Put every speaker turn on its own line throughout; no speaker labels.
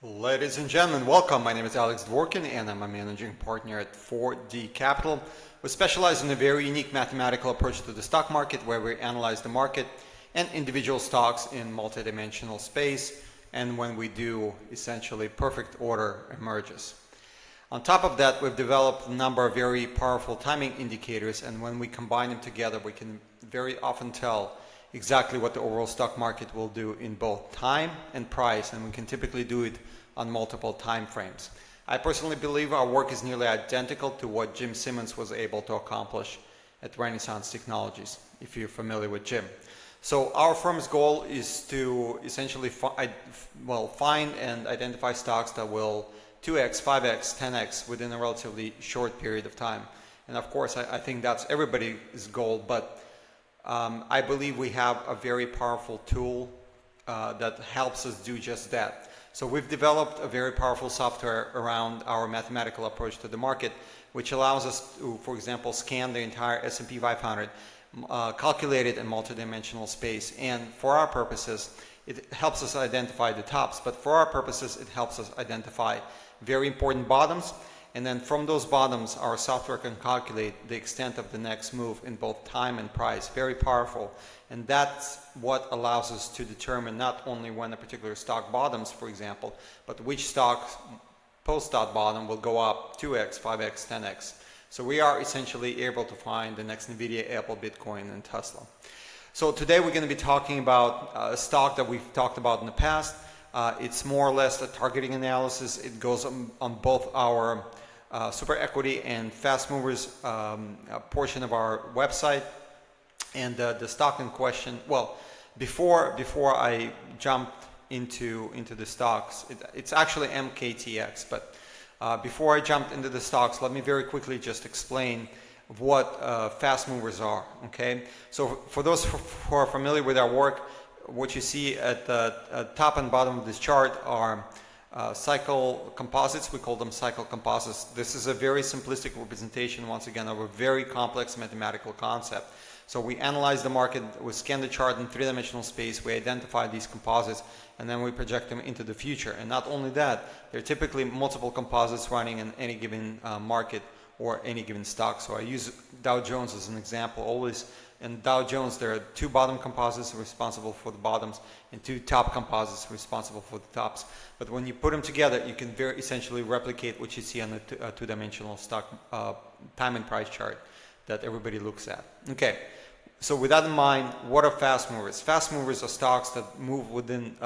Ladies and gentlemen, welcome. My name is Alex Dvorkin and I'm a managing partner at 4D Capital. We specialize in a very unique mathematical approach to the stock market where we analyze the market and individual stocks in multidimensional space, and when we do, essentially perfect order emerges. On top of that, we've developed a number of very powerful timing indicators, and when we combine them together, we can very often tell exactly what the overall stock market will do in both time and price, and we can typically do it on multiple time frames. I personally believe our work is nearly identical to what Jim Simmons was able to accomplish at Renaissance Technologies, if you're familiar with Jim. So our firm's goal is to essentially find and identify stocks that will 2x, 5x, 10x within a relatively short period of time. And of course, I think that's everybody's goal, but I believe we have a very powerful tool that helps us do just that. So we've developed a very powerful software around our mathematical approach to the market, which allows us to, for example, scan the entire S&P 500, calculate it in multidimensional space. And for our purposes, it helps us identify the tops, but for our purposes, it helps us identify very important bottoms. And then from those bottoms, our software can calculate the extent of the next move in both time and price. Very powerful. And that's what allows us to determine not only when a particular stock bottoms, for example, but which stocks post that bottom will go up 2x, 5x, 10x. So we are essentially able to find the next NVIDIA, Apple, Bitcoin, and Tesla. So today we're going to be talking about a stock that we've talked about in the past. It's more or less a targeting analysis. It goes on both our super equity and fast movers portion of our website. And the stock in question, well, before I jumped into the stocks, it's actually MKTX, but before I jumped into the stocks, let me very quickly just explain what fast movers are, okay? So for those who are familiar with our work, what you see at the top and bottom of this chart are cycle composites. We call them cycle composites. This is a very simplistic representation, once again, of a very complex mathematical concept. So we analyze the market, we scan the chart in three-dimensional space, we identify these composites, and then we project them into the future. And not only that, there are typically multiple composites running in any given market or any given stock. So I use Dow Jones as an example always. In Dow Jones, there are two bottom composites responsible for the bottoms and two top composites responsible for the tops. But when you put them together, you can very essentially replicate what you see on the two-dimensional stock time and price chart that everybody looks at. Okay, so with that in mind, what are fast movers? Fast movers are stocks that move within,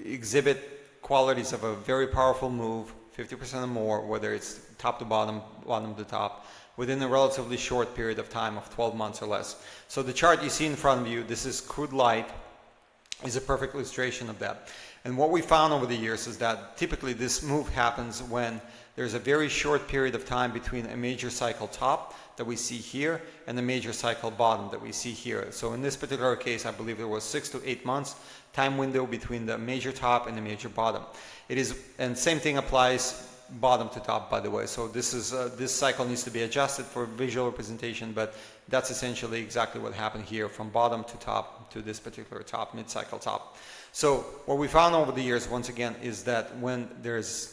exhibit qualities of a very powerful move, 50% or more, whether it's top to bottom, bottom to top, within a relatively short period of time of 12 months or less. So the chart you see in front of you, this is crude light, is a perfect illustration of that. And what we found over the years is that typically this move happens when there's a very short period of time between a major cycle top that we see here and the major cycle bottom that we see here. So in this particular case, I believe there was 6 to 8 months time window between the major top and the major bottom. It is, and same thing applies bottom to top, by the way. So this is this cycle needs to be adjusted for visual representation, but that's essentially exactly what happened here from bottom to top to this particular top, mid-cycle top. So what we found over the years, once again, is that when there's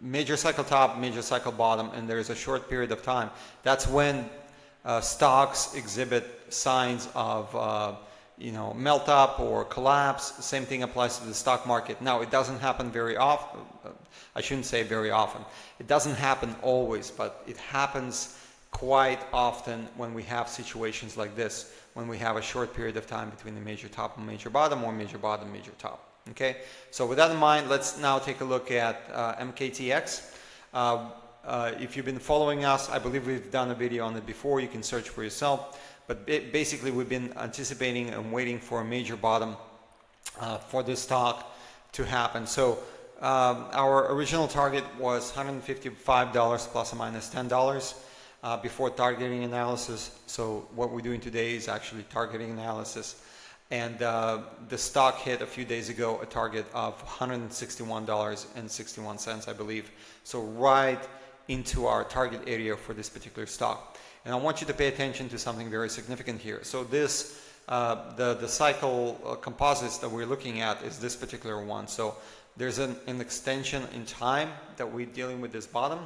major cycle top, major cycle bottom, and there's a short period of time, that's when stocks exhibit signs of melt up or collapse. Same thing applies to the stock market. Now, it doesn't happen very often. I shouldn't say very often. It doesn't happen always, but it happens quite often when we have situations like this, when we have a short period of time between the major top and major bottom, or major bottom, major top. Okay, so with that in mind, let's now take a look at MKTX. If you've been following us, I believe we've done a video on it before. You can search for yourself. But basically, we've been anticipating and waiting for a major bottom for this stock to happen. So our original target was $155 plus or minus $10 before targeting analysis. So what we're doing today is actually targeting analysis. And the stock hit a few days ago a target of $161.61, I believe. So right into our target area for this particular stock. And I want you to pay attention to something very significant here. So this The cycle composites that we're looking at is this particular one. So there's an extension in time that we're dealing with this bottom,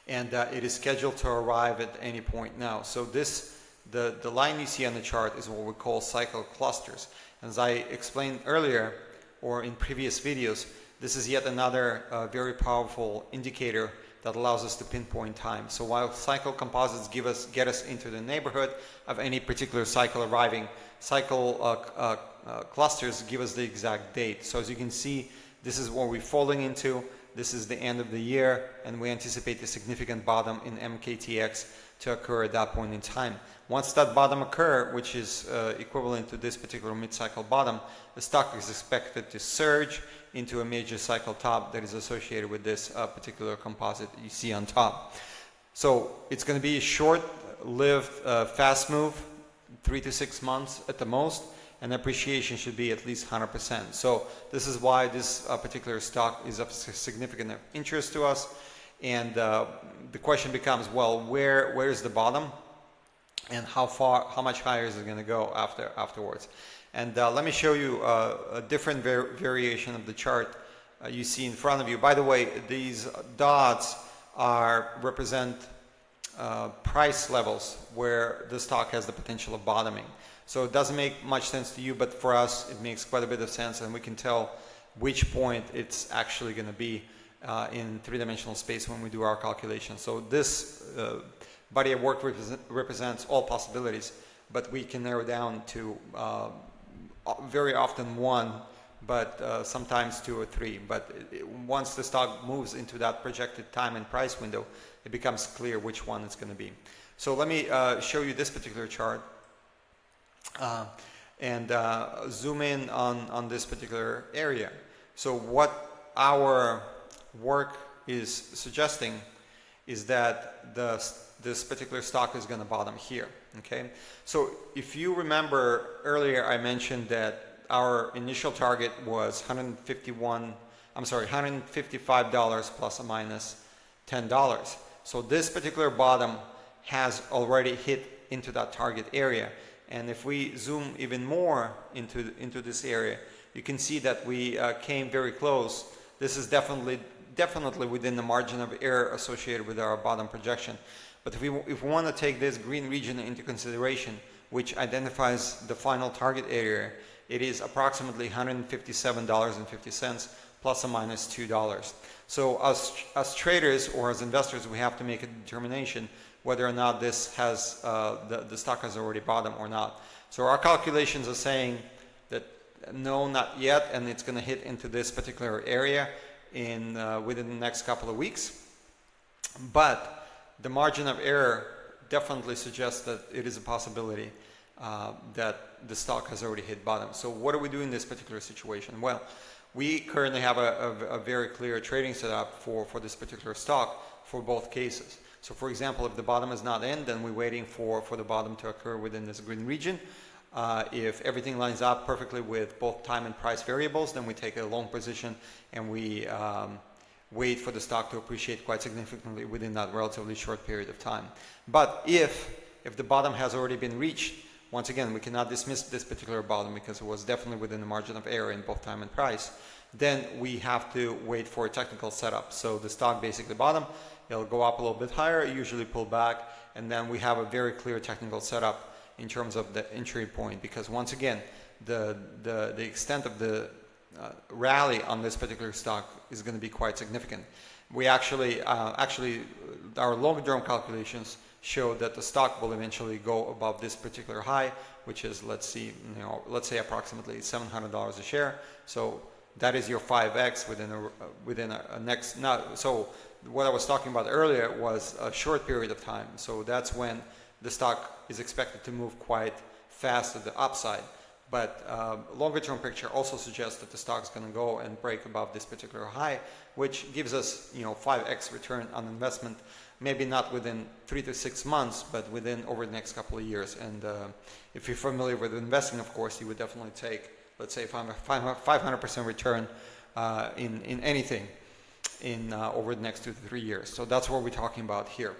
and it is scheduled to arrive at any point now. So the line you see on the chart is what we call cycle clusters. As I explained earlier or in previous videos, this is yet another very powerful indicator that allows us to pinpoint time. So while cycle composites get us into the neighborhood of any particular cycle arriving, cycle clusters give us the exact date. So as you can see, this is what we're falling into. This is the end of the year, and we anticipate a significant bottom in MKTX to occur at that point in time. Once that bottom occurs, which is equivalent to this particular mid-cycle bottom, the stock is expected to surge into a major cycle top that is associated with this particular composite that you see on top. So it's going to be a short-lived, fast move, 3 to 6 months at the most, and appreciation should be at least 100%. So this is why this particular stock is of significant interest to us. And the question becomes, well, where is the bottom, and how much higher is it going to go afterwards? And let me show you a different variation of the chart you see in front of you. By the way, these dots represent price levels where the stock has the potential of bottoming. So it doesn't make much sense to you, but for us it makes quite a bit of sense, and we can tell which point it's actually going to be in three-dimensional space when we do our calculations. So this body of work represents all possibilities, but we can narrow down to very often one, but sometimes two or three. But once the stock moves into that projected time and price window, it becomes clear which one it's going to be. So let me show you this particular chart and zoom in on this particular area. So what our work is suggesting is that this particular stock is going to bottom here. Okay, so if you remember earlier, I mentioned that our initial target was $155 plus or minus $10. So this particular bottom has already hit into that target area, and if we zoom even more into this area, you can see that we came very close. This is definitely within the margin of error associated with our bottom projection. But if we want to take this green region into consideration, which identifies the final target area, it is approximately $157.50 plus or minus $2. So as traders or as investors, we have to make a determination whether or not this has the stock has already bottomed or not. So our calculations are saying that no, not yet, and it's going to hit into this particular area within the next couple of weeks. But the margin of error definitely suggests that it is a possibility that the stock has already hit bottom. So what do we do in this particular situation? Well, we currently have a very clear trading setup for this particular stock for both cases. So for example, if the bottom is not in, then we're waiting for the bottom to occur within this green region. If everything lines up perfectly with both time and price variables, then we take a long position and we wait for the stock to appreciate quite significantly within that relatively short period of time. But if the bottom has already been reached, once again, we cannot dismiss this particular bottom because it was definitely within the margin of error in both time and price, then we have to wait for a technical setup. So the stock basically bottom, it'll go up a little bit higher, usually pull back, and then we have a very clear technical setup in terms of the entry point, because once again, the extent of the rally on this particular stock is going to be quite significant. We actually our long-term calculations show that the stock will eventually go above this particular high, which is, let's say approximately $700 a share. So that is your 5x within a next. Now, so what I was talking about earlier was a short period of time. So that's when the stock is expected to move quite fast to the upside. But longer term picture also suggests that the stock is going to go and break above this particular high, which gives us 5x return on investment, maybe not within 3 to 6 months, but within over the next couple of years. And if you're familiar with investing, of course, you would definitely take, let's say, 500% return in anything over the next 2 to 3 years. So that's what we're talking about here.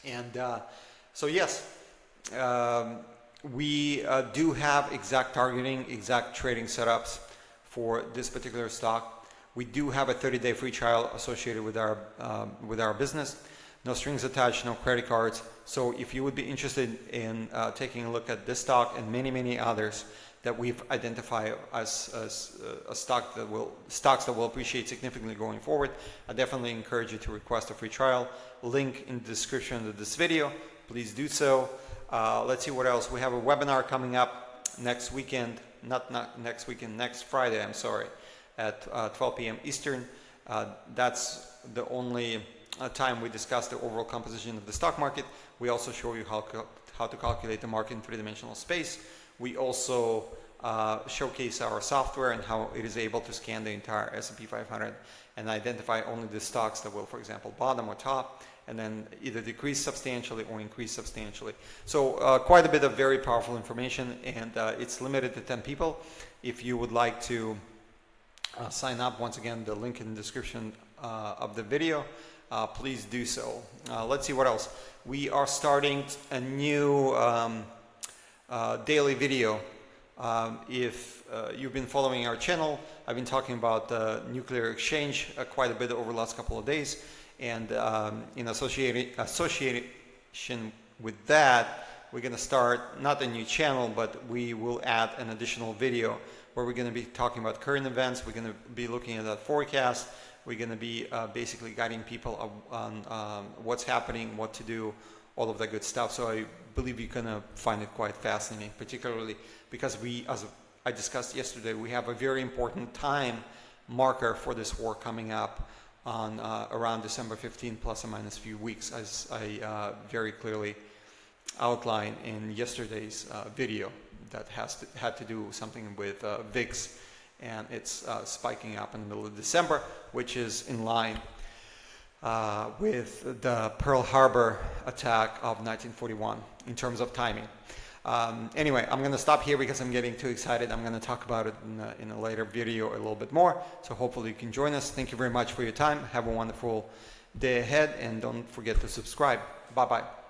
And so yes, We do have exact targeting, exact trading setups for this particular stock. We do have a 30-day free trial associated with our business. No strings attached, no credit cards. So if you would be interested in taking a look at this stock and many others that we've identified as stocks that will appreciate significantly going forward, I definitely encourage you to request a free trial. Link in the description of this video. Please do so. Let's see what else. We have a webinar coming up next weekend, not next weekend, next Friday, I'm sorry, at 12 p.m. Eastern. That's the only time we discuss the overall composition of the stock market. We also show you how to calculate the market in three-dimensional space. We also showcase our software and how it is able to scan the entire S&P 500 and identify only the stocks that will, for example, bottom or top, and then either decrease substantially or increase substantially. So quite a bit of very powerful information, and it's limited to 10 people. If you would like to sign up, once again, the link in the description of the video, please do so. Let's see what else. We are starting a new daily video. If you've been following our channel, I've been talking about nuclear exchange quite a bit over the last couple of days, and in association with that, we're going to start not a new channel, but we will add an additional video where we're going to be talking about current events. We're going to be looking at that forecast. We're going to be basically guiding people on what's happening, what to do, all of that good stuff. So I believe you're going to find it quite fascinating, particularly because as I discussed yesterday, we have a very important time marker for this war coming up on around December 15, plus or minus a few weeks, as I very clearly outlined in yesterday's video that had to do something with VIX, and it's spiking up in the middle of December, which is in line with the Pearl Harbor attack of 1941 in terms of timing. Anyway, I'm going to stop here because I'm getting too excited. I'm going to talk about it in a later video a little bit more. So hopefully you can join us. Thank you very much for your time. Have a wonderful day ahead, and don't forget to subscribe. Bye-bye.